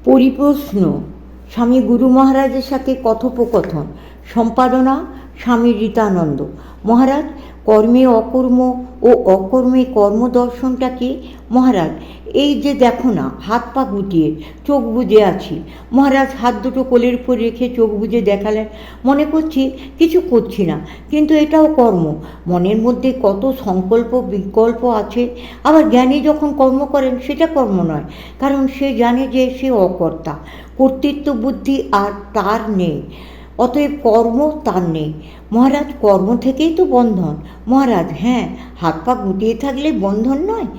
পরিপ্রশ্ন স্বামী গুরু মহারাজের সাথে কথোপকথন। সম্পাদনা স্বামী রীতানন্দ। মহারাজ, কর্মে অকর্ম ও অকর্মে কর্মদর্শনটা কি? মহারাজ, এই যে দেখো না, হাত পা গুটিয়ে চোখ বুজে আছি। মহারাজ হাত দুটো কোলের উপর রেখে চোখ বুজে দেখালেন, মনে করছি কিছু করছি না, কিন্তু এটাও কর্ম। মনের মধ্যে কত সংকল্প বিকল্প আছে। আবার জ্ঞানী যখন কর্ম করেন সেটা কর্ম নয়, কারণ সে জানে যে সে অকর্তা, কর্তৃত্ব বুদ্ধি আর তার নেই, অতএব কর্ম তার নেই। মহারাজ, কর্ম থেকেই তো বন্ধন। মহারাজ, হ্যাঁ, হাত পা গুটিয়ে থাকলে বন্ধন নয়?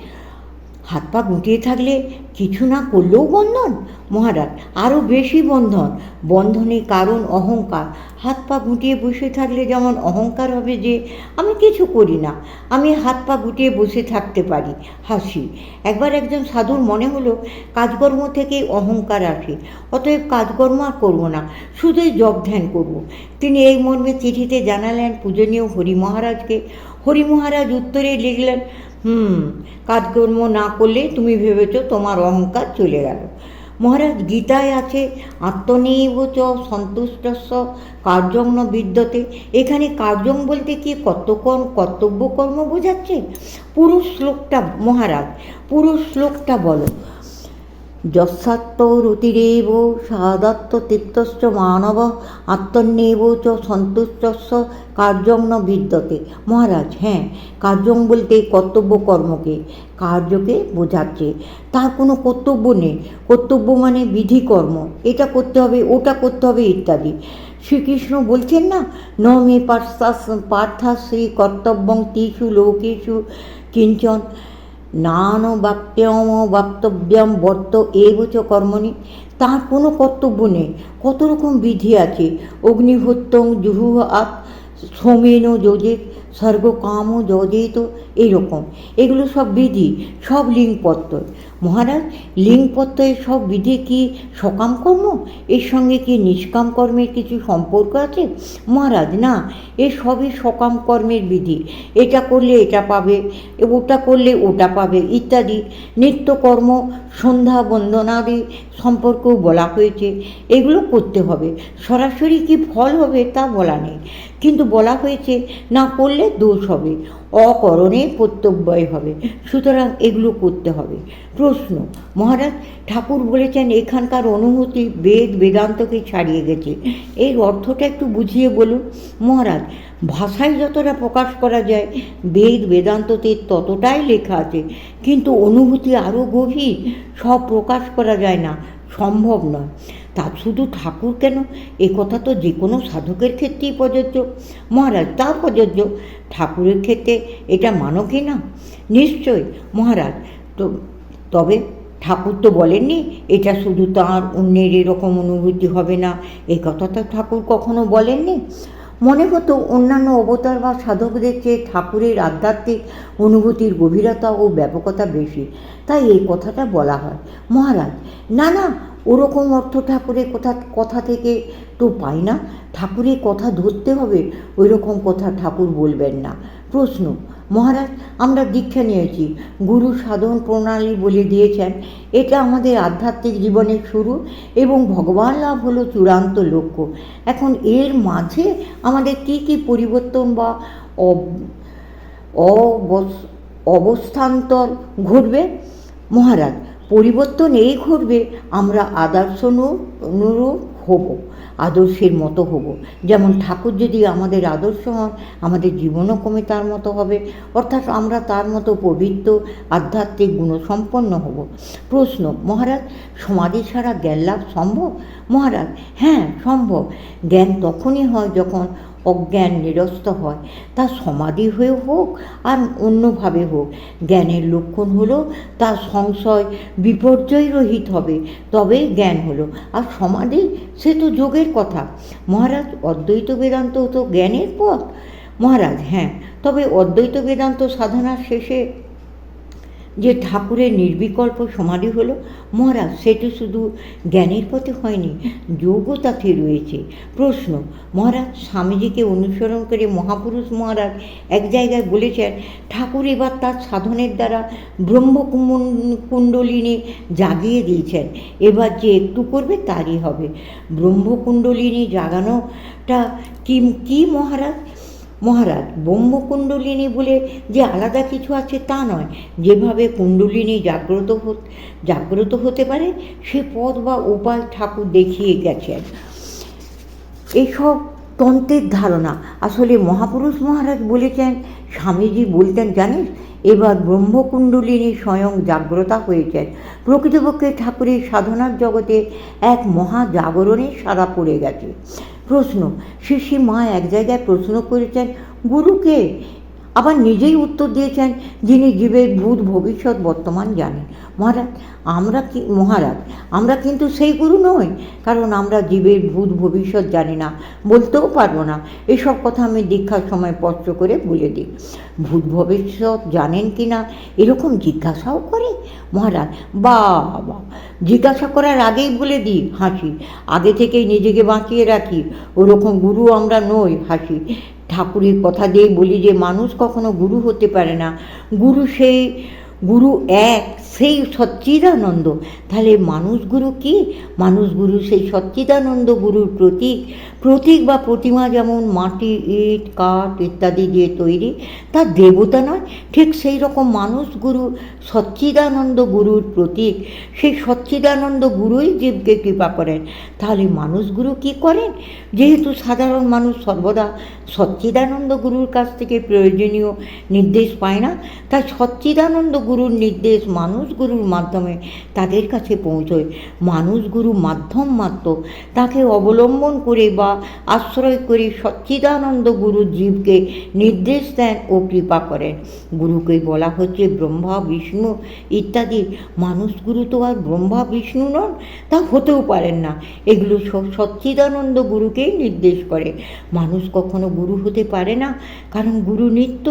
হাত পা গুটিয়ে থাকলে কিছু না করলেও বন্ধন? মহারাজ, আরও বেশি বন্ধন। বন্ধনের কারণ অহংকার। হাত পা গুটিয়ে বসে থাকলে যেমন অহংকার হবে যে আমি কিছু করি না, আমি হাত পা গুটিয়ে বসে থাকতে পারি। হাসি। একবার একজন সাধুর মনে হলো কাজকর্ম থেকেই অহংকার আসে, অতএব কাজকর্ম আর করবো না, শুধুই জপ ধ্যান করবো। তিনি এই মর্মে চিঠিতে জানালেন পূজনীয় হরি মহারাজকে। হরি মহারাজ উত্তরে লিখলেন, কাজকর্ম না করলে তুমি ভেবেছ তোমার অহংকার চলে গেল। মহারাজ, গীতায় আছে আত্মনিব চ সন্তুষ্টস্য কার্যং ন বিদ্যতে। এখানে কার্যং বলতে কি কর্তব্য কর্ম বোঝাচ্ছে? পুরো শ্লোকটা মহারাজ, পুরো শ্লোকটা বলো। যস্যাত্মরতিরেব সাদাত্মতৃপ্তশ্চ মানব আত্মন্যেব চ সন্তুষ্টস্য কার্যং ন বিদ্যতে। মহারাজ, হ্যাঁ, কার্যং বলতে কর্তব্য কর্মকে, কার্যকে বোঝাচ্ছে। তার কোনো কর্তব্য নেই। কর্তব্য মানে বিধিকর্ম, এটা করতে হবে, ওটা করতে হবে ইত্যাদি। শ্রীকৃষ্ণ বলছেন না, ন মে পার্থাশ্রী কর্তব্যং তিষু লোকেষু কিঞ্চন নানবাপ্যম বাপ্তব্যম বর্ত এবচ কর্মণি। তার কোনো কর্তব্য নেই। কত রকম বিধি আছে। অগ্নিহোত্রং জুহুহ আপ সোমেন যোজেত স্বর্গকাম যোজেত, এইরকম। এগুলো সব বিধি, সব লিঙ্গপত্তর। মহারাজ, লিঙ্গপত্তরের সব বিধি কি সকাম কর্ম? এর সঙ্গে কি নিষ্কাম কর্মের কিছু সম্পর্ক আছে? মহারাজ, না, এ সবই সকাম কর্মের বিধি। এটা করলে এটা পাবে, ওটা করলে ওটা পাবে ইত্যাদি। নিত্যকর্ম, সন্ধ্যা বন্দনাদি সম্পর্কেও বলা হয়েছে, এগুলো করতে হবে। সরাসরি কি ফল হবে তা বলা নেই, কিন্তু বলা হয়েছে না করলে দোষ হবে, অকরণে কর্তব্যই হবে, সুতরাং এগুলো করতে হবে। প্রশ্ন। মহারাজ, ঠাকুর বলেছেন এখানকার অনুভূতি বেদ বেদান্তকে ছাড়িয়ে গেছে, এর অর্থটা একটু বুঝিয়ে বলুন। মহারাজ, ভাষায় যতটা প্রকাশ করা যায় বেদ বেদান্ততে ততটাই লেখা আছে, কিন্তু অনুভূতি আরও গভীর, সব প্রকাশ করা যায় না, সম্ভব নয়। তা শুধু ঠাকুর কেন, এ কথা তো যে কোনো সাধকের ক্ষেত্রেই প্রযোজ্য। মহারাজ, তা প্রযোজ্য, ঠাকুরের ক্ষেত্রে এটা মানো কি না? নিশ্চয় মহারাজ। তবে ঠাকুর তো বলেননি এটা শুধু তাঁর, অন্যের এরকম অনুভূতি হবে না, এই কথা তো ঠাকুর কখনো বলেননি। মনে হতো অন্যান্য অবতার বা সাধকদের চেয়ে ঠাকুরের আধ্যাত্মিক অনুভূতির গভীরতা ও ব্যাপকতা বেশি, তাই এই কথাটা বলা হয়। মহারাজ, না না, ওরকম অর্থ ঠাকুরের কথা থেকে তো পাই না। ঠাকুরের কথা ধরতে হবে, ওই রকম কথা ঠাকুর বলবেন না। প্রশ্ন। মহারাজ, আমরা দীক্ষা নিয়েছি, গুরু সাধন প্রণালী বলে দিয়েছেন, এটা আমাদের আধ্যাত্মিক জীবনের শুরু এবং ভগবান লাভ হলো চূড়ান্ত লক্ষ্য। এখন এর মাঝে আমাদের কী কী পরিবর্তন বা অবস্থান্তর ঘটবে? মহারাজ, পরিবর্তন এই ঘটবে, আমরা অনুরূপ হব, আদর্শের মতো হব। যেমন ঠাকুর যদি আমাদের আদর্শ হন, আমাদের জীবনও কমে তার মতো হবে, অর্থাৎ আমরা তার মতো পবিত্র আধ্যাত্মিক গুণসম্পন্ন হব। প্রশ্ন। মহারাজ, সমাধি ছাড়া জ্ঞান লাভ সম্ভব? মহারাজ, হ্যাঁ, সম্ভব। জ্ঞান তখনই হয় যখন অজ্ঞান নিরস্ত হয়, তা সমাধি হয়ে হোক আর অন্যভাবে হোক। জ্ঞানের লক্ষণ হলো তার সংশয় বিপর্যয় রহিত হবে, তবেই জ্ঞান হলো। আর সমাধি, সে তো যোগের কথা। মহারাজ, অদ্বৈত বেদান্ত তো জ্ঞানের পথ। মহারাজ, হ্যাঁ, তবে অদ্বৈত বেদান্ত সাধনার শেষে যে ঠাকুরের নির্বিকল্প সমাধি হলো। মহারাজ, সেটা শুধু জ্ঞানের পথে হয়নি, যোগ্যতাতে রয়েছে। প্রশ্ন, মহারাজ, স্বামীজিকে অনুসরণ করে মহাপুরুষ মহারাজ এক জায়গায় বলেছেন ঠাকুর এবার তার সাধনের দ্বারা ব্রহ্মকুণ্ডলিনী জাগিয়ে দিয়েছেন, এবার যে একটু করবে তারই হবে। ব্রহ্মকুণ্ডলিনী জাগানোটা কি মহারাজ? মহারাজ, ব্রহ্মকুণ্ডলিনী বলে যে আলাদা কিছু আছে তা নয়। যেভাবে কুণ্ডলিনী জাগ্রত হতে পারে সে পথ বা উপায় ঠাকুর দেখিয়ে গেছেন। এইসব তন্ত্রের ধারণা। আসলে মহাপুরুষ মহারাজ বলেছেন, স্বামীজি বলতেন, জানিস, এবার ব্রহ্মকুণ্ডলিনী স্বয়ং জাগ্রতা হয়েছেন। প্রকৃতপক্ষে ঠাকুরের সাধনার জগতে এক মহাজাগরণের সারা পড়ে গেছে। প্রশ্ন, শিশি মা এক জায়গায় প্রশ্ন করেছেন, গুরুকে? আবার নিজেই উত্তর দিয়েছেন, যিনি জীবের ভূত ভবিষ্যৎ বর্তমান জানেন। মহারাজ, আমরা কিন্তু সেই গুরু নই, কারণ আমরা জীবের ভূত ভবিষ্যৎ জানি না, বলতেও পারবো না। এসব কথা আমি দীক্ষার সময় স্পষ্ট করে বলে দিই। ভূত ভবিষ্যৎ জানেন কি না এরকম জিজ্ঞাসাও করে? মহারাজ, বাবা, জিজ্ঞাসা করার আগেই বলে দিই, হাসি। আগে থেকেই নিজেকে বাঁচিয়ে রাখি, ওরকম গুরু আমরা নই, হাসি। ঠাকুরের কথা দিয়ে বলি যে মানুষ কখনো গুরু হতে পারে না। গুরু এক, সেই সচ্চিদানন্দ। তাহলে মানুষ গুরু কি? মানুষ গুরু সেই সচ্চিদানন্দ গুরুর প্রতীক বা প্রতিমা, যেমন মাটি, ইট, কাঠ ইত্যাদি দিয়ে তৈরি, তার দেবতা নয়। ঠিক সেই রকম মানুষ গুরু সচ্চিদানন্দ গুরুর প্রতীক। সেই সচ্চিদানন্দ গুরুই জীবকে কৃপা করেন। তাহলে মানুষ গুরু কি করেন? যেহেতু সাধারণ মানুষ সর্বদা সচ্চিদানন্দ গুরুর কাছ থেকে প্রয়োজনীয় নির্দেশ পায় না, তাই সচ্চিদানন্দ গুরুর নির্দেশ মানুষ গুরুর মাধ্যমে তাদের কাছে পৌঁছয়। মানুষ গুরু মাধ্যম মাত্র, তাকে অবলম্বন করে বা আশ্রয় করে সচ্চিদানন্দ গুরু জীবকে নির্দেশ দেন ও কৃপা করেন। গুরুকে বলা হচ্ছে ব্রহ্মা, বিষ্ণু ইত্যাদি। মানুষ গুরু তো আর ব্রহ্মা বিষ্ণু নন, তা হতেও পারেন না। এগুলো সব সচ্চিদানন্দ গুরুকেই নির্দেশ করে। মানুষ কখনো গুরু হতে পারে না, কারণ গুরু নিত্য।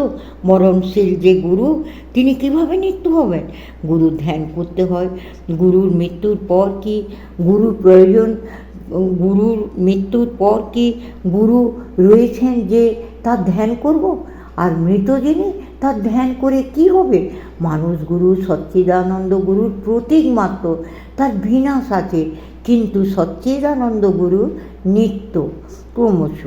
মরণশীল যে গুরু, তিনি কিভাবে নিত্য হবেন? গুরু ধ্যান করতে হয়। গুরুর মৃত্যুর পর কি গুরু রয়েছেন যে তার ধ্যান করব? আর মৃত যিনি, তার ধ্যান করে কি হবে? মানুষ গুরু সচ্চিদানন্দ গুরুর প্রতীক মাত্র, তার বিনাশ আছে, কিন্তু সচ্চিদানন্দ গুরু নিত্য ক্রমশ।